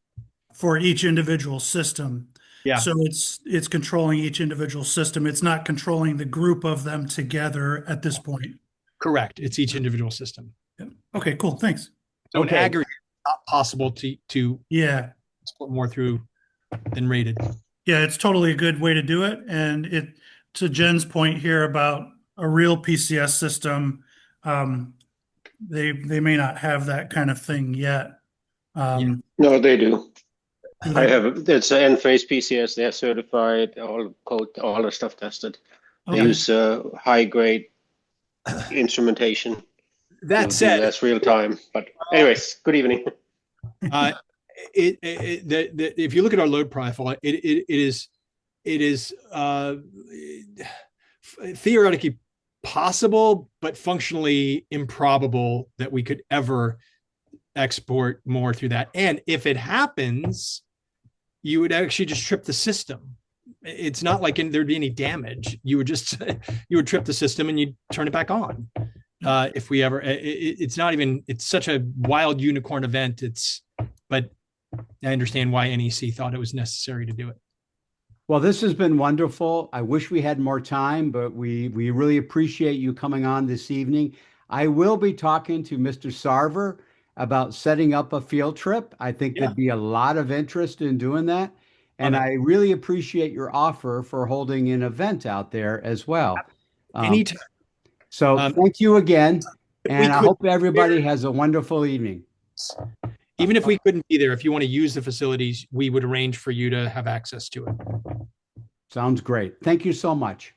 for each individual system. Yeah. So it's controlling each individual system. It's not controlling the group of them together at this point. Correct. It's each individual system. Yeah. Okay, cool. Thanks. So an aggregate is not possible to split more through than rated. Yeah, it's totally a good way to do it. And to Jen's point here about a real PCS system, they may not have that kind of thing yet. No, they do. It's an Enphase PCS. They're certified, all code, all the stuff tested. They use high grade instrumentation. That said, that's real time. But anyways, good evening. If you look at our load profile, it is theoretically possible, but functionally improbable that we could ever export more through that. And if it happens, you would actually just trip the system. It's not like there'd be any damage. You would trip the system and you'd turn it back on. If we ever, it's such a wild unicorn event. But I understand why NEC thought it was necessary to do it. Well, this has been wonderful. I wish we had more time, but we really appreciate you coming on this evening. I will be talking to Mr. Sarver about setting up a field trip. I think there'd be a lot of interest in doing that. And I really appreciate your offer for holding an event out there as well. Anytime. So thank you again. And I hope everybody has a wonderful evening. Even if we couldn't be there, if you want to use the facilities, we would arrange for you to have access to it. Sounds great. Thank you so much.